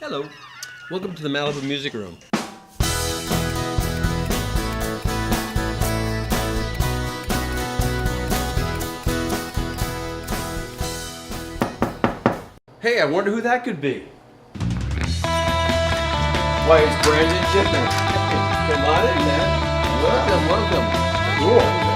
Hello. Welcome to the Malibu Music Room. Hey, I wonder who that could be. Why, it's Brandon Jenner. Come on in, man. Welcome. Cool.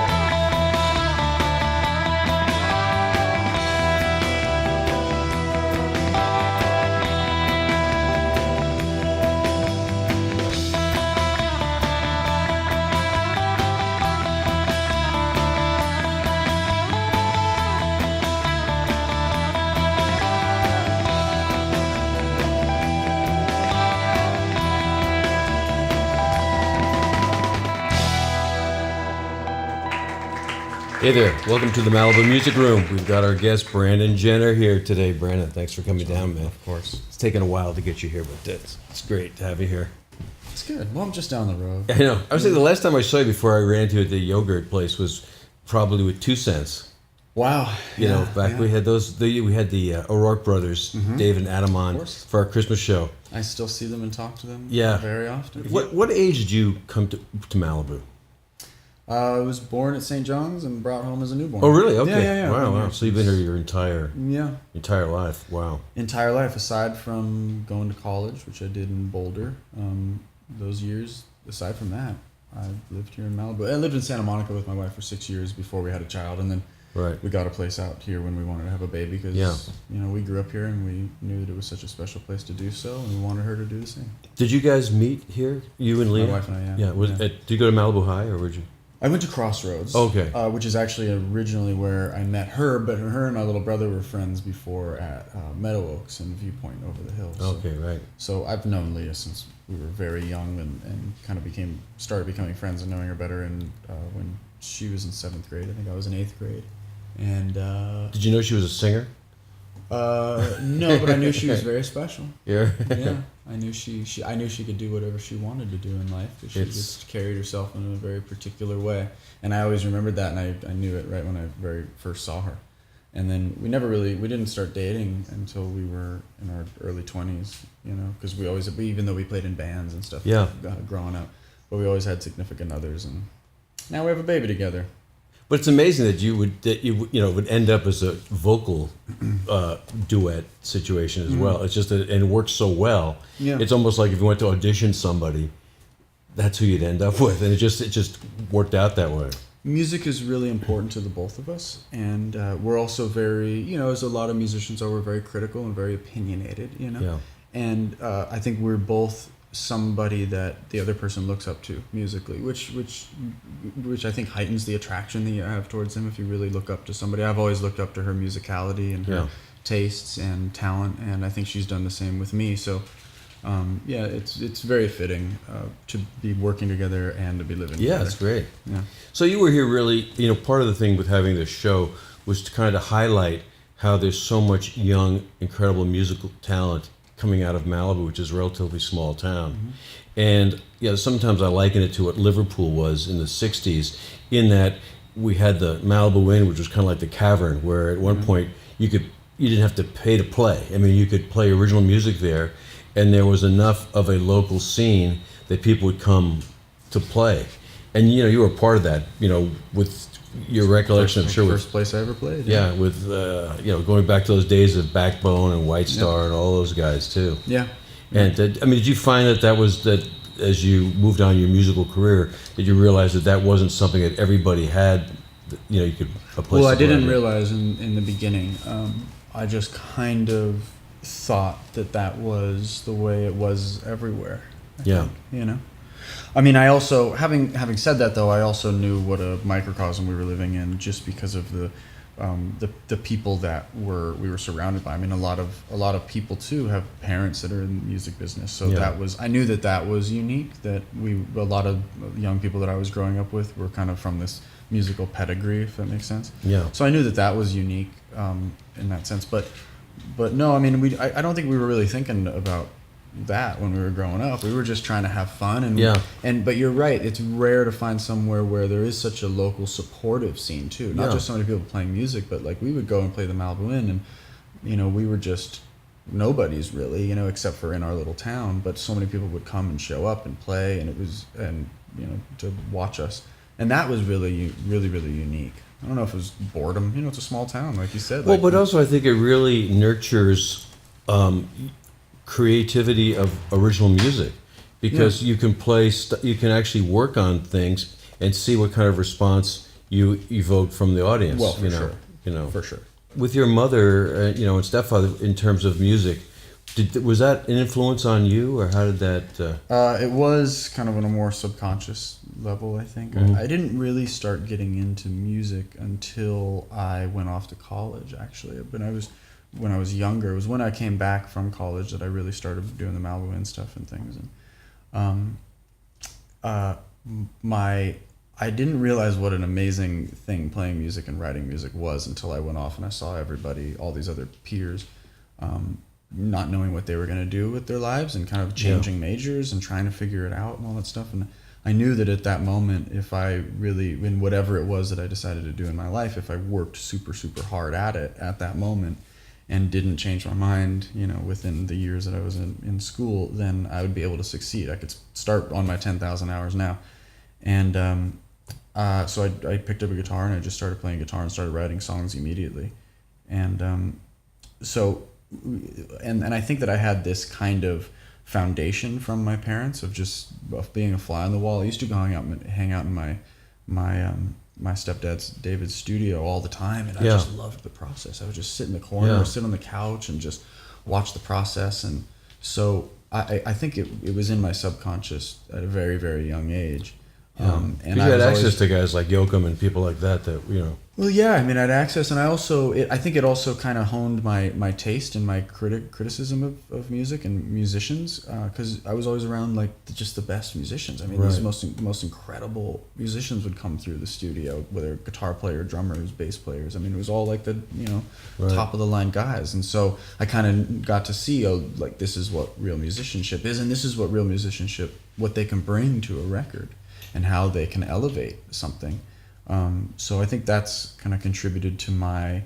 Hey there, welcome to the Malibu Music Room. We've got our guest Brandon Jenner here today. Brandon, thanks for coming down, man. Of course. It's taken a while to get you here, but it's great to have you here. It's good. Well, I'm just down the road. I know. I was thinking the last time I saw you before I ran into you at the yogurt place was probably with 2 cents. Wow. You know, back we had we had the O'Rourke brothers, Dave and Adam on for our Christmas show. I still see them and talk to them very often. What age did you come to Malibu? I was born at St. John's and brought home as a newborn. Oh, really? Okay. Yeah. Wow. So you've been here your entire life. Wow. Entire life, aside from going to college, which I did in Boulder. Those years, aside from that, I lived here in Malibu. I lived in Santa Monica with my wife for 6 years before we had a child, and then we got a place out here when we wanted to have a baby because we grew up here and we knew that it was such a special place to do so, and we wanted her to do the same. Did you guys meet here, you and Leah? My wife and I, Did you go to Malibu High or would you? I went to Crossroads, which is actually originally where I met her, but her and my little brother were friends before at Meadow Oaks and Viewpoint over the hills. So I've known Leah since we were very young and kind of started becoming friends and knowing her better. And when she was in 7th grade, I think I was in 8th grade. And did you know she was a singer? No, but I knew she was very special. Yeah. I knew she could do whatever she wanted to do in life. She just carried herself in a very particular way, and I always remembered that, and I knew it right when I very first saw her. And then we didn't start dating until we were in our early 20s, because even though we played in bands and stuff, growing up, but we always had significant others, and now we have a baby together. But it's amazing that you would end up as a vocal duet situation as well. It's just and it works so well. Yeah. It's almost like if you went to audition somebody, that's who you'd end up with, and it just worked out that way. Music is really important to the both of us, and we're also very, as a lot of musicians are, we're very critical and very opinionated, And I think we're both somebody that the other person looks up to musically, which I think heightens the attraction that you have towards them if you really look up to somebody. I've always looked up to her musicality and her tastes and talent, and I think she's done the same with me. So it's very fitting to be working together and to be living together. Yeah, it's great. Yeah. So you were here really, part of the thing with having this show was to kind of highlight how there's so much young, incredible musical talent coming out of Malibu, which is a relatively small town. And sometimes I liken it to what Liverpool was in the 60s, in that we had the Malibu Inn, which was kind of like the Cavern, where at one point you didn't have to pay to play. I mean, you could play original music there, and there was enough of a local scene that people would come to play. And you were part of that, with your recollection, I'm sure. First place I ever played. Yeah, with going back to those days of Backbone and White Star and all those guys too. Yeah. And did you find that as you moved on your musical career, did you realize that wasn't something that everybody had? You could a place. Well, I didn't realize in the beginning. I just kind of thought that was the way it was everywhere. I think, I mean, I also, having said that though, I also knew what a microcosm we were living in, just because of the people that we were surrounded by. I mean, a lot of people too have parents that are in the music business, so I knew that was unique. That a lot of young people that I was growing up with were kind of from this musical pedigree, if that makes sense. Yeah. So I knew that was unique in that sense, but no, I mean, I don't think we were really thinking about that when we were growing up. We were just trying to have fun, but you're right, it's rare to find somewhere where there is such a local supportive scene too, not just so many people playing music, but like we would go and play the Malibu Inn, and we were just nobody's really, you know, except for in our little town. But so many people would come and show up and play, and you know, to watch us, and that was really, really, really unique. I don't know if it was boredom. You know, it's a small town, like you said. Well, but also I think it really nurtures creativity of original music, because you can you can actually work on things and see what kind of response you evoke from the audience. Well, for sure. You know, for sure. with your mother, you know, and stepfather, in terms of music, was that an influence on you, or how did that? It was kind of on a more subconscious level, I think. I didn't really start getting into music until I went off to college. Actually, when I was younger. It was when I came back from college that I really started doing the Malibu and stuff and things. And I didn't realize what an amazing thing playing music and writing music was until I went off and I saw everybody, all these other peers, not knowing what they were going to do with their lives and kind of changing majors and trying to figure it out and all that stuff. And I knew that at that moment, if I really, in whatever it was that I decided to do in my life, if I worked super, super hard at it at that moment and didn't change my mind, you know, within the years that I was in school, then I would be able to succeed. I could start on my 10,000 hours now. And so I picked up a guitar and I just started playing guitar and started writing songs immediately. And and I think that I had this kind of foundation from my parents of being a fly on the wall. I used to go hang out in my stepdad's David's studio all the time, and I just loved the process. I would just sit in the corner or sit on the couch and just watch the process. And so I think it was in my subconscious at a very, very young age. And you had access to guys like Yoakum and people like that, you know. Well, yeah, I mean, I had access, and I think it also kind of honed my taste and my criticism of music and musicians, because I was always around like just the best musicians. I mean, these most incredible musicians would come through the studio, whether guitar player, drummers, bass players. I mean, it was all like the top of the line guys, and so I kind of got to see, like, this is what real musicianship is, and this is what real musicianship, what they can bring to a record, and how they can elevate something. So I think that's kind of contributed to my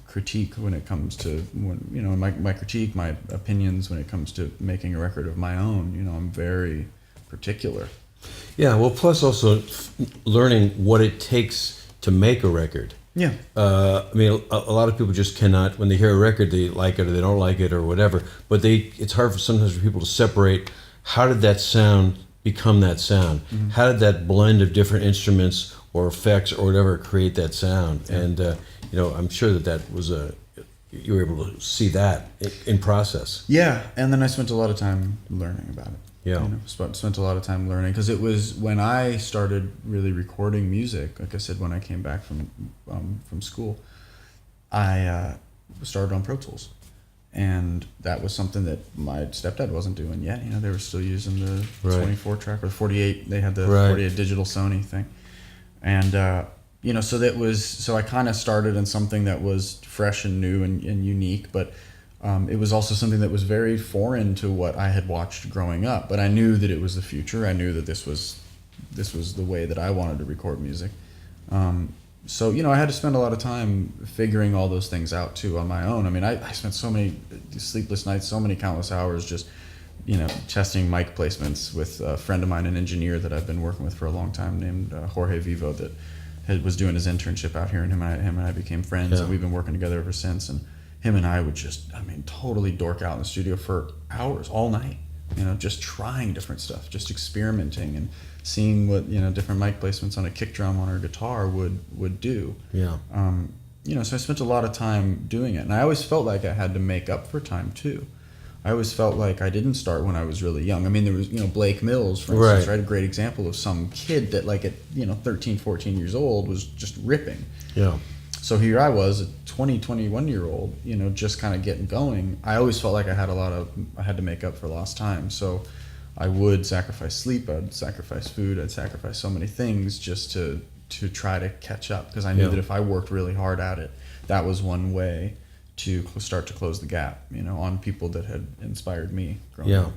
critique when it comes to my critique, my opinions when it comes to making a record of my own. You know, I'm very particular. Yeah, well, plus also learning what it takes to make a record. Yeah. I mean, a lot of people just cannot, when they hear a record, they like it or they don't like it or whatever. But it's hard sometimes for people to separate, how did that sound become that sound? Mm-hmm. How did that blend of different instruments or effects or whatever create that sound? Yeah. And I'm sure that was you were able to see that in process. Yeah, and then I spent a lot of time learning about it. Yeah, spent a lot of time learning, because it was when I started really recording music. Like I said, when I came back from school, I started on Pro Tools. And that was something that my stepdad wasn't doing yet. You know, they were still using the 24 track or 48. They had the 48 digital Sony thing. And, so I kind of started in something that was fresh and new and unique, but it was also something that was very foreign to what I had watched growing up. But I knew that it was the future. I knew that this was the way that I wanted to record music. So, I had to spend a lot of time figuring all those things out, too, on my own. I mean, I spent so many sleepless nights, so many countless hours just, testing mic placements with a friend of mine, an engineer that I've been working with for a long time named Jorge Vivo, that was doing his internship out here, and him and I became friends, and we've been working together ever since. And him and I would just, totally dork out in the studio for hours, all night, just trying different stuff, just experimenting and seeing what different mic placements on a kick drum on our guitar would do. Yeah. So I spent a lot of time doing it, and I always felt like I had to make up for time too. I always felt like I didn't start when I was really young. I mean, there was Blake Mills, for instance, right? A great example of some kid that, like, at 13, 14 years old was just ripping. Yeah. So here I was, a 20, 21-year-old, just kind of getting going. I always felt like I had to make up for lost time. So I would sacrifice sleep, I'd sacrifice food, I'd sacrifice so many things just to try to catch up, because I knew that if I worked really hard at it, that was one way to start to close the gap, on people that had inspired me growing up.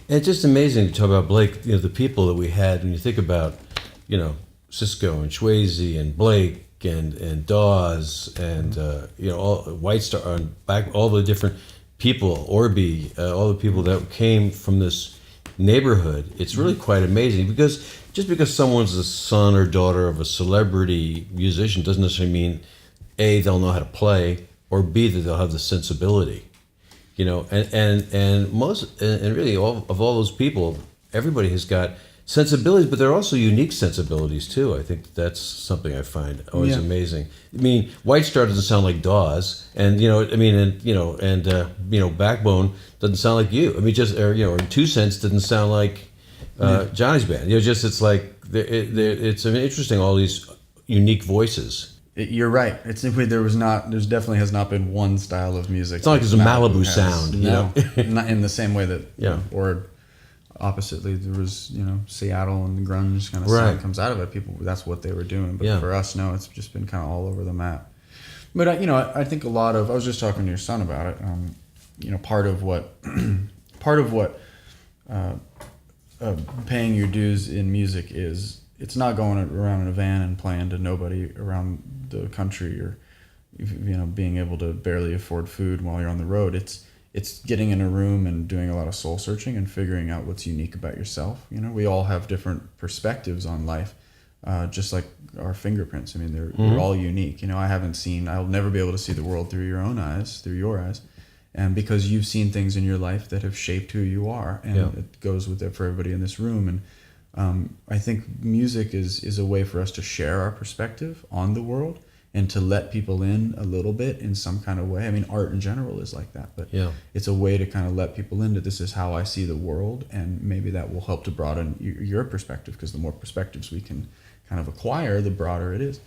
And it's just amazing to talk about Blake, the people that we had, when you think about, Cisco and Swayze and Blake and Dawes and, all White Star and back, all the different people, Orby, all the people that came from this neighborhood, it's really quite amazing, because just because someone's the son or daughter of a celebrity musician doesn't necessarily mean A, they'll know how to play, or B, that they'll have the sensibility. You know, and most, and really all those people, everybody has got sensibilities, but they're also unique sensibilities too. I think that's something I find always amazing. I mean, White Star doesn't sound like Dawes, and Backbone doesn't sound like you. I mean, or 2 Cents didn't sound like Johnny's band. You know, just it's like it's interesting, all these unique voices. You're right. There's definitely has not been one style of music. It's not like there's a Malibu sound, you know? Not in the same way that, or oppositely, there was, Seattle and the grunge kind of sound comes out of it. People, that's what they were doing. But for us, no, it's just been kind of all over the map. But, I think I was just talking to your son about it. Part of what paying your dues in music is, it's not going around in a van and playing to nobody around the country, or being able to barely afford food while you're on the road. It's getting in a room and doing a lot of soul searching and figuring out what's unique about yourself. We all have different perspectives on life, just like our fingerprints. I mean, they're all unique. I'll never be able to see the world through your eyes, and because you've seen things in your life that have shaped who you are, and it goes with it for everybody in this room. And I think music is a way for us to share our perspective on the world and to let people in a little bit in some kind of way. I mean, art in general is like that, but it's a way to kind of let people in that this is how I see the world, and maybe that will help to broaden your perspective, because the more perspectives we can kind of acquire, the broader it is.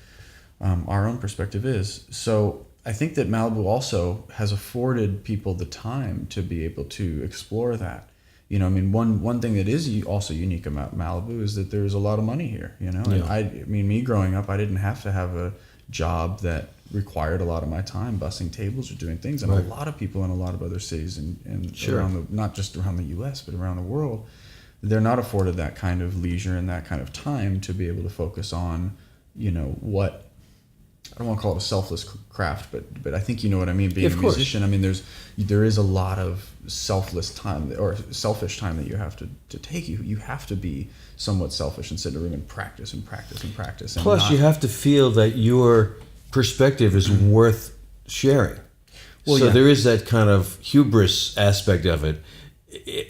Our own perspective is. So I think that Malibu also has afforded people the time to be able to explore that. One thing that is also unique about Malibu is that there's a lot of money here, And me growing up, I didn't have to have a job that required a lot of my time bussing tables or doing things. And a lot of people in a lot of other cities and around not just around the U.S., but around the world, they're not afforded that kind of leisure and that kind of time to be able to focus on, what, I don't want to call it a selfless craft, but I think you know what I mean. Being a musician, I mean, there is a lot of selfless time or selfish time that you have to take. You have to be somewhat selfish and sit in a room and practice and practice and practice. Plus, you have to feel that your perspective is worth sharing. Well, so there is that kind of hubris aspect of it,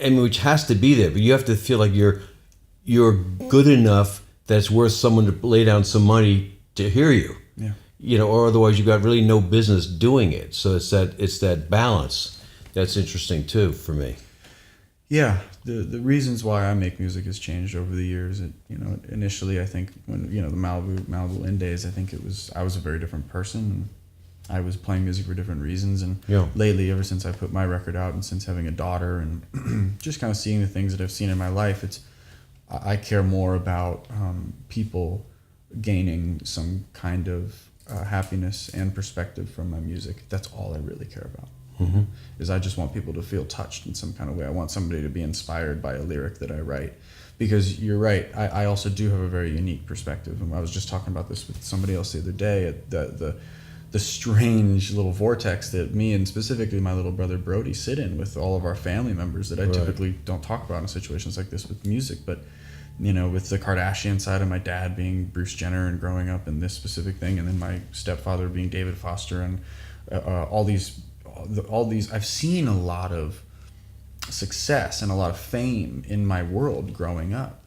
which has to be there. But you have to feel like you're good enough that it's worth someone to lay down some money to hear you. Yeah. Or otherwise you've got really no business doing it. So it's that balance that's interesting too for me. Yeah, the reasons why I make music has changed over the years. Initially I think when the Malibu Inn days, I think I was a very different person. I was playing music for different reasons, and lately, ever since I put my record out and since having a daughter and just kind of seeing the things that I've seen in my life, I care more about people gaining some kind of happiness and perspective from my music. That's all I really care about. Is I just want people to feel touched in some kind of way. I want somebody to be inspired by a lyric that I write, because you're right, I also do have a very unique perspective, and I was just talking about this with somebody else the other day, at the strange little vortex that me and specifically my little brother Brody sit in with all of our family members that I typically don't talk about in situations like this with music. But with the Kardashian side of my dad being Bruce Jenner and growing up in this specific thing, and then my stepfather being David Foster, and all these, I've seen a lot of success and a lot of fame in my world growing up.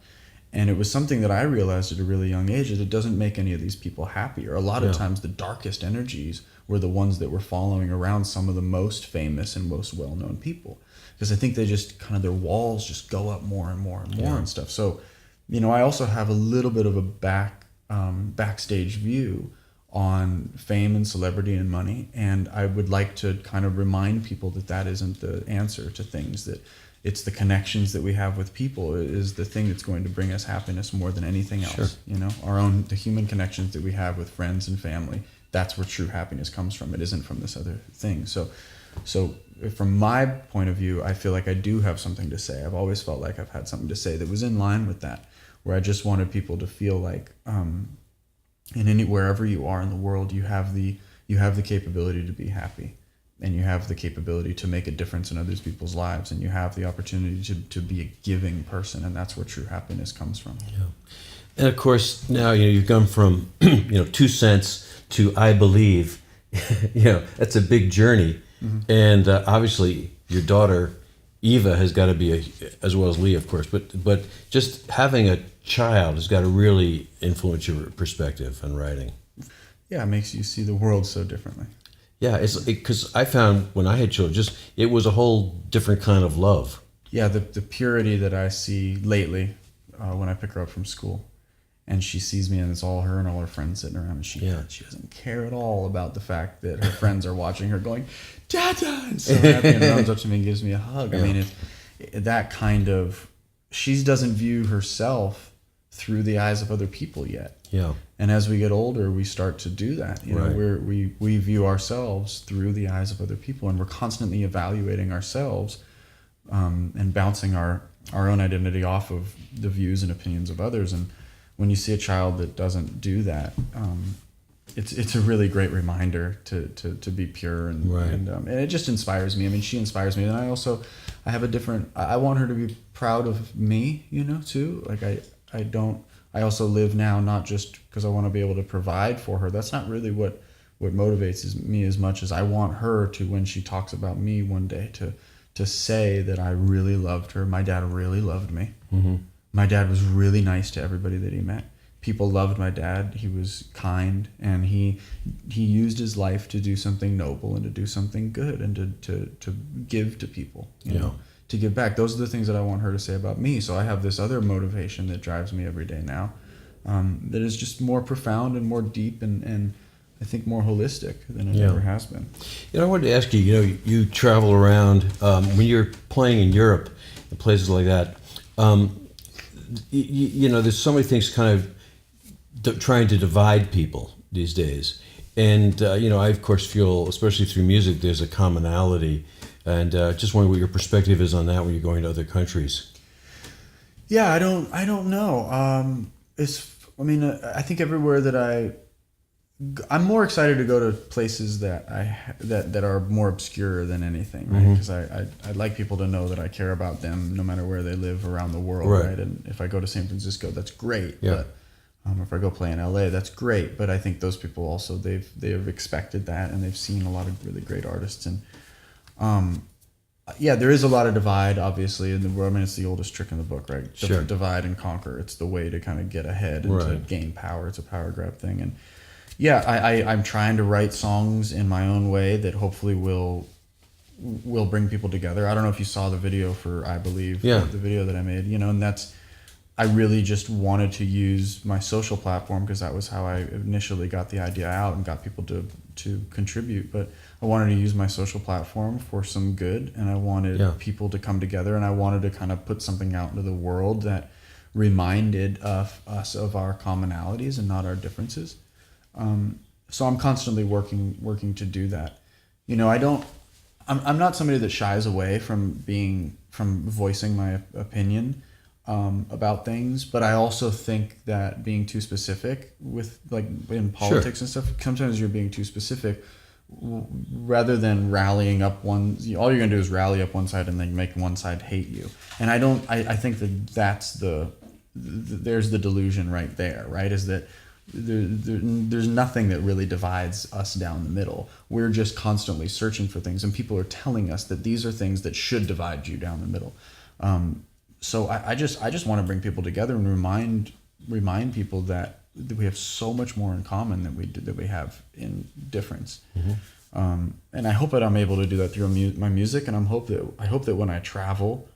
And it was something that I realized at a really young age, that it doesn't make any of these people happy. Or a lot of times the darkest energies were the ones that were following around some of the most famous and most well-known people. Because I think they just kind of, their walls just go up more and more and more and stuff. So, I also have a little bit of a backstage view on fame and celebrity and money. And I would like to kind of remind people that isn't the answer to things, that it's the connections that we have with people is the thing that's going to bring us happiness more than anything else. The human connections that we have with friends and family, that's where true happiness comes from. It isn't from this other thing. So from my point of view, I feel like I do have something to say. I've always felt like I've had something to say that was in line with that, where I just wanted people to feel like wherever you are in the world, you have the capability to be happy. and you have the capability to make a difference in other people's lives, and you have the opportunity to be a giving person, and that's where true happiness comes from. Yeah. And of course, now you've gone from 2 cents to I believe. That's a big journey, and obviously your daughter Eva has got to be as well as Leah, of course. But just having a child has got to really influence your perspective on writing. Yeah, it makes you see the world so differently. Yeah, it's because I found when I had children, it was a whole different kind of love. Yeah, the purity that I see lately when I pick her up from school, and she sees me and it's all her and all her friends sitting around, and she doesn't care at all about the fact that her friends are watching her going, Dada, and so happy, and runs up to me and gives me a hug. Yeah. I mean, that kind of, she doesn't view herself through the eyes of other people yet. Yeah. And as we get older, we start to do that. We view ourselves through the eyes of other people, and we're constantly evaluating ourselves and bouncing our own identity off of the views and opinions of others. And when you see a child that doesn't do that, it's a really great reminder to be pure, and it just inspires me. I mean, she inspires me, and I have a different. I want her to be proud of me, too. Like I also live now not just because I want to be able to provide for her. That's not really what motivates me as much as I want her to, when she talks about me one day, to say that I really loved her. My dad really loved me. Mm-hmm. My dad was really nice to everybody that he met. People loved my dad. He was kind, and he used his life to do something noble and to do something good and to give to people, you know, to give back. Those are the things that I want her to say about me. So I have this other motivation that drives me every day now, that is just more profound and more deep and I think more holistic than it ever has been. I wanted to ask you, you travel around, when you're playing in Europe and places like that, there's so many things kind of trying to divide people these days. And, I, of course, feel, especially through music, there's a commonality. And just wondering what your perspective is on that when you're going to other countries. Yeah, I don't know. I think everywhere that I'm more excited to go to places that that are more obscure than anything, right? Because I'd like people to know that I care about them no matter where they live around the world, right? And if I go to San Francisco, that's great. Yeah. But if I go play in LA, that's great. But I think those people also they have expected that, and they've seen a lot of really great artists. And there is a lot of divide, obviously, in the world. I mean, it's the oldest trick in the book, right? Sure. Divide and conquer. It's the way to kind of get ahead and to gain power. It's a power grab thing. And I'm trying to write songs in my own way that hopefully will bring people together. I don't know if you saw the video for I Believe, the video that I made, and I really just wanted to use my social platform because that was how I initially got the idea out and got people to contribute. But I wanted to use my social platform for some good, and I wanted people to come together, and I wanted to kind of put something out into the world that reminded us of our commonalities and not our differences. So I'm constantly working to do that. I'm not somebody that shies away from voicing my opinion about things, but I also think that being too specific with, like, in politics and stuff, sometimes you're being too specific rather than rallying up all you're gonna do is rally up one side and then make one side hate you. And I think that's there's the delusion right there, right? Is that there's nothing that really divides us down the middle. We're just constantly searching for things, and people are telling us that these are things that should divide you down the middle. So I just want to bring people together and remind people that we have so much more in common than we have in difference. Mm-hmm. And I hope that I'm able to do that through my music, and I hope that when I travel,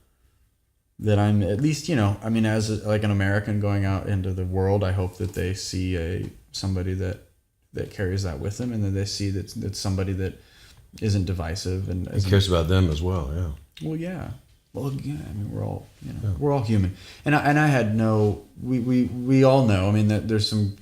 that I'm at least, as an American going out into the world, I hope that they see somebody that carries that with them, and that they see that's somebody that isn't divisive and cares about them as well. Yeah. Well, yeah. Well, yeah. I mean, we're all we're all human, and I had we all know. I mean, that there's some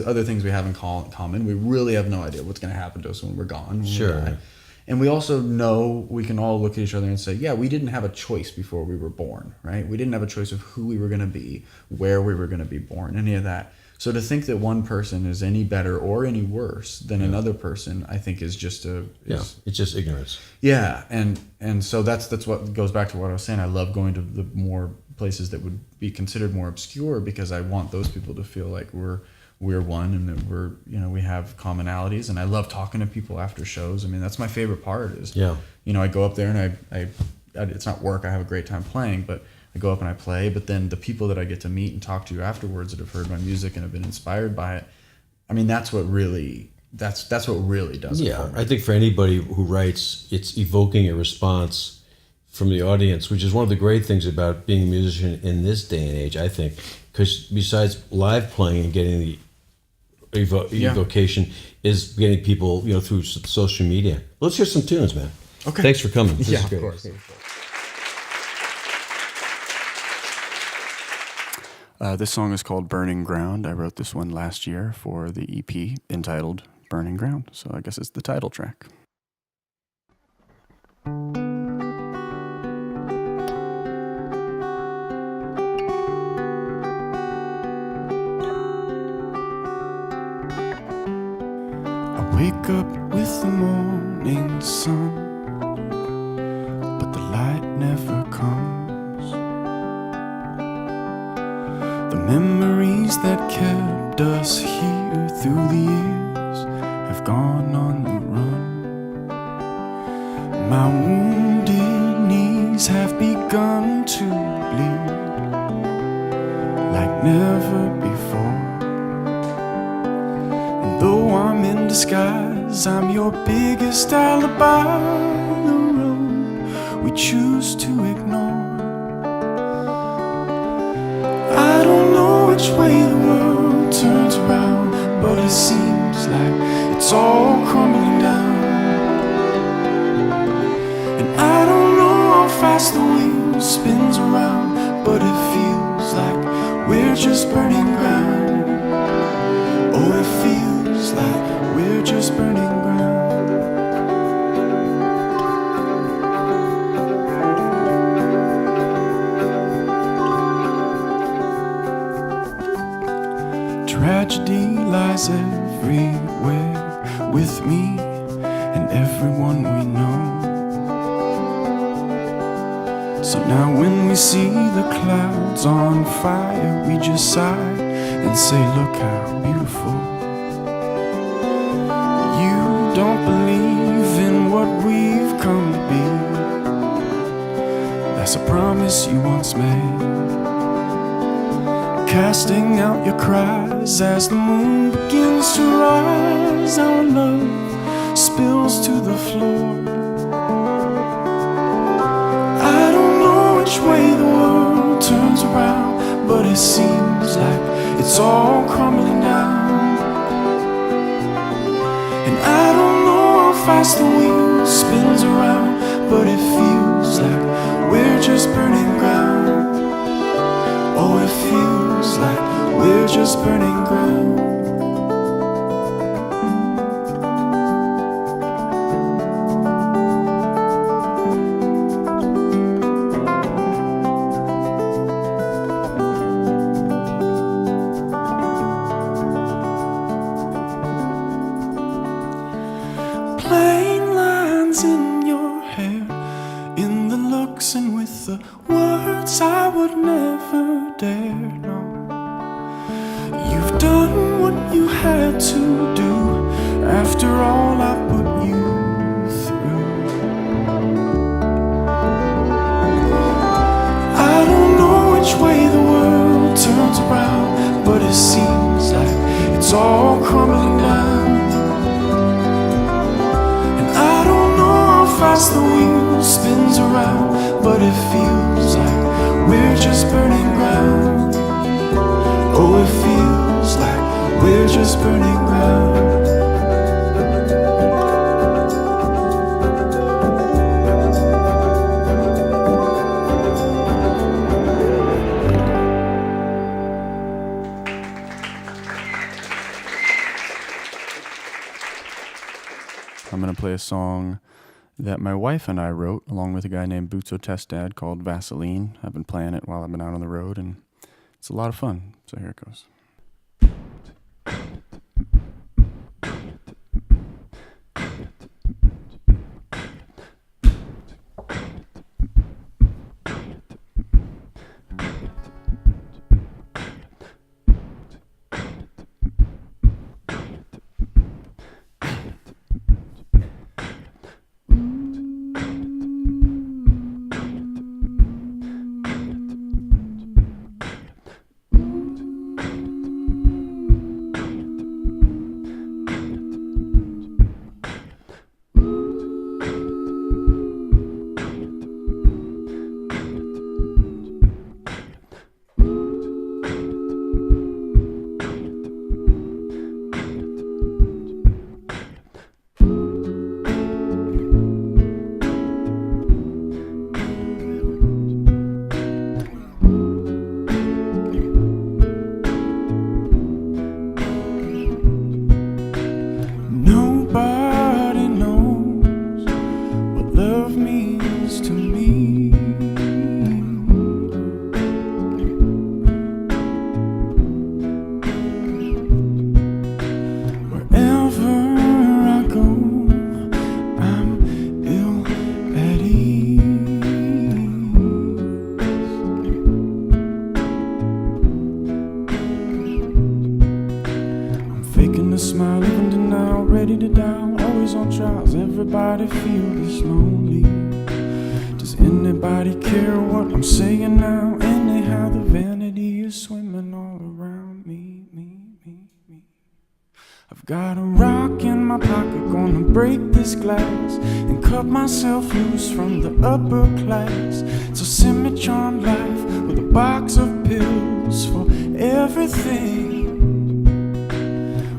other things we have in common. We really have no idea what's going to happen to us when we're gone. Sure. And we also know, we can all look at each other and say, yeah, we didn't have a choice before we were born, right? We didn't have a choice of who we were going to be, where we were going to be born, any of that. So to think that one person is any better or any worse than another person, I think is just it's just ignorance. Yeah, and so that's what goes back to what I was saying. I love going to the more places that would be considered more obscure, because I want those people to feel like we're one, and that we're, you know, we have commonalities. And I love talking to people after shows. I mean, that's my favorite part is, you know, I go up there and I it's not work. I have a great time playing, but I go up and I play. But then the people that I get to meet and talk to afterwards that have heard my music and have been inspired by it, I mean, that's what really does it for me. I think for anybody who writes, it's evoking a response from the audience, which is one of the great things about being a musician in this day and age, I think, because besides live playing and getting the evocation is getting people, you know, through social media. Let's hear some tunes, man. Okay. Thanks for coming. This is of great. course. This song is called Burning Ground. I wrote this one last year for the EP entitled Burning Ground, so I guess it's the title track. Wake up with the morning sun, but the light never comes. The memories that kept us here through the years have gone on the run. My wounded knees have begun to bleed like never before. Though I'm in disguise, I'm your biggest alibi. The road we choose to ignore. I don't know which way the world turns around, but it seems like it's all crumbling down. And I don't know how fast the wheel spins around, but it feels like we're just burning ground. Oh, it feels like we're just burning ground. Tragedy lies everywhere with me and everyone we know. So now when we see the clouds on fire, we just sigh and say, look how beautiful. You don't believe in what we've come to be. That's a promise you once made. Casting out your cries as the moon begins to rise. Our love spills to the floor. I don't know which way the world turns around, but it seems like it's all crumbling down. And I don't know how fast the wheel spins around, but it feels like we're just burning ground. Oh, it feels like we're just burning ground. Plain lines in your hair, in the looks and with the words I would never dare know. You've done what you had to do, after all I put you through. I don't know which way the world turns around, but it seems like it's all crumbling down. And I don't know how fast the wheel spins around, but it feels like we're just burning ground. Oh, it feels like we're just burning ground. I'm going to play a song that my wife and I wrote along with a guy named Butzo Testad called Vaseline. I've been playing it while I've been out on the road, and it's a lot of fun. So here it goes. faking a smile, even denial, ready to die, always on trials. Everybody feel this lonely. Does anybody care what I'm saying now? Anyhow, the vanity is swimming all around me. I've got a rock in my pocket, gonna break this glass and cut myself loose from the upper class. It's a semi-charmed life with a box of pills for everything.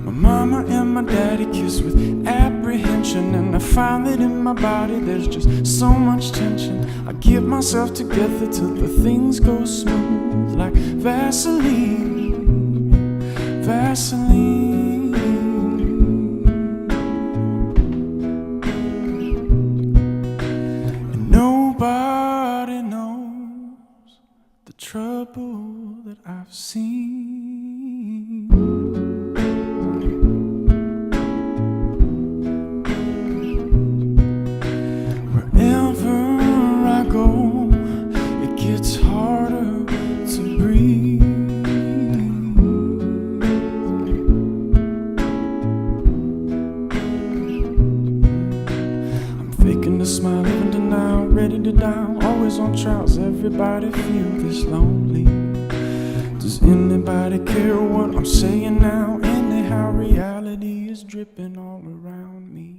My mama and my daddy kiss with apprehension, and I find that in my body there's just so much tension. I get myself together till the things go smooth like Vaseline, Vaseline. Nobody knows the trouble that I've seen. Wherever I go, it gets harder to breathe. I'm faking a smile, even denial, ready to die, always on trials. Everybody feel this lonely. Does anybody care what I'm saying now? Anyhow, reality is dripping all around me.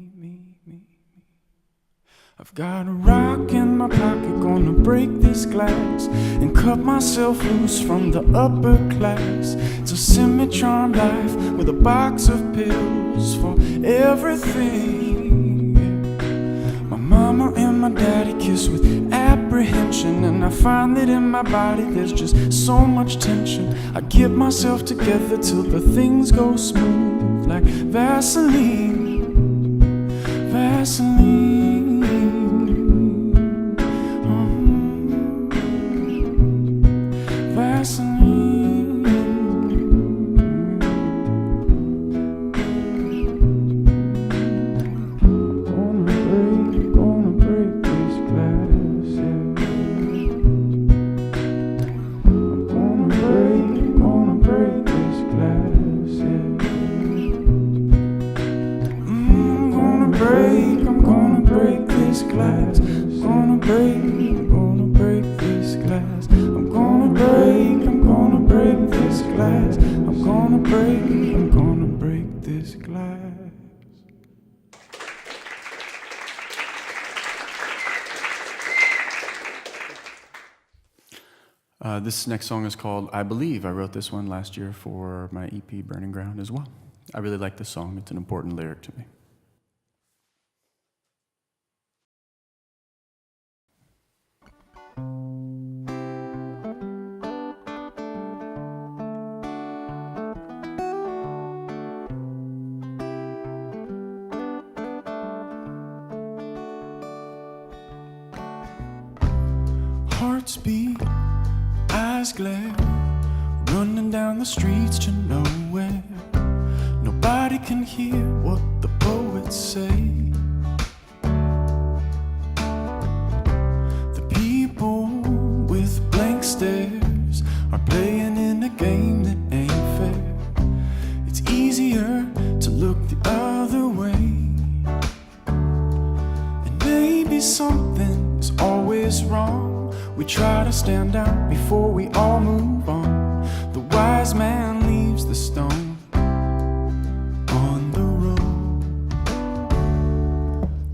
I've got a rock in my pocket, gonna break this glass and cut myself loose from the upper class. It's a semi-charmed life with a box of pills for everything. My mama and my daddy kiss with apprehension, and I find that in my body there's just so much tension. I get myself together till the things go smooth like Vaseline, Vaseline. This next song is called I Believe. I wrote this one last year for my EP Burning Ground as well. I really like this song. It's an important lyric to me. Hearts beat, eyes glare, running down the streets to nowhere. Nobody can hear what the poets say. The people with blank stares are playing in a game that ain't fair. It's easier to look the other way, and maybe something's always wrong. We try to stand out before we all move on. The wise man leaves the stone on the road.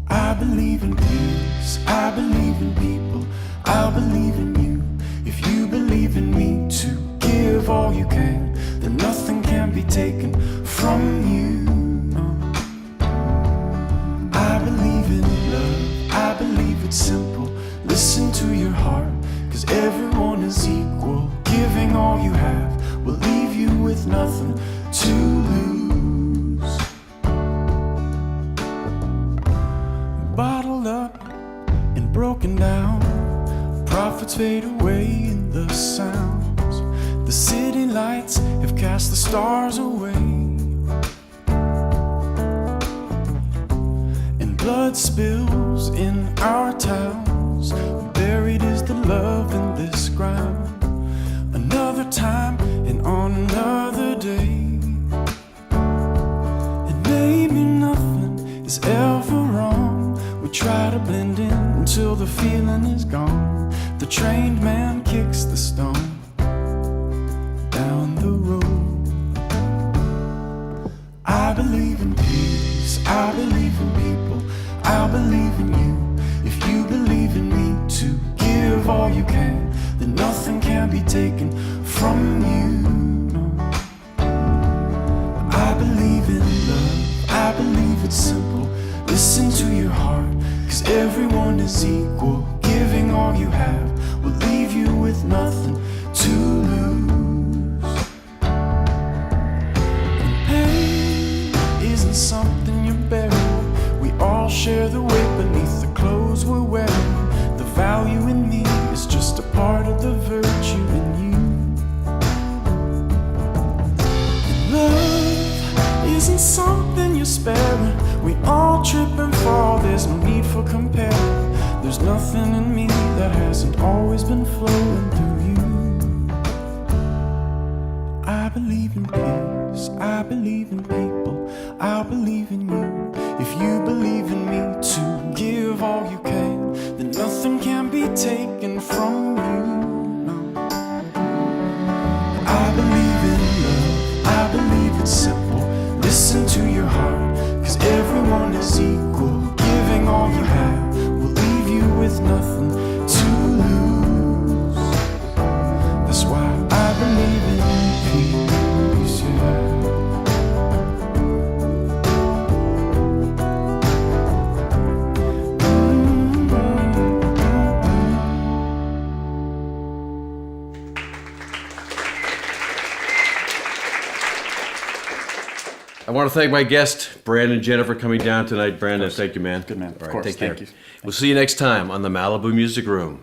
I believe in peace, I believe in people, I believe in you. If you believe in me to give all you can, then nothing can be taken from you. I believe in love, I believe it's simple. Listen to your heart, 'cause everyone is equal. Giving all you have will leave you with nothing to lose. Bottled up and broken down, prophets fade away in the sounds. The city lights have cast the stars away, and blood spills in our towns. Buried is the love in this ground. Another time and on another day, to blend in until the feeling is gone. The trained man kicks the stone down the road. I believe in peace, I believe in people, I believe in you. If you believe in me to give all you can, then nothing can be taken from you. No. I believe in love, I believe it's simple. Listen to your heart, 'cause everyone is equal. Giving all you have will leave you with nothing to lose. And pain isn't something you bury. We all share the weight beneath the clothes we're wearing. The value in me is just a part of the virtue in you. And love isn't something you're sparing. We all trip and fall, there's no need for comparing. There's nothing in me that hasn't always been flowing through you. I believe in peace, I believe in people, I believe in you. If you believe in me to give all you can, then nothing can be taken from you. No. I believe in love, I believe it's simple. Listen to your heart, 'cause everyone is equal. Giving all you have will leave you with nothing to lose. That's why I believe in peace, yeah. I want to thank my guest, Brandon and Jenner, for coming down tonight. Brandon, thank you, man. Good man. All Of right, course. take care. Thank you. We'll see you next time on the Malibu Music Room.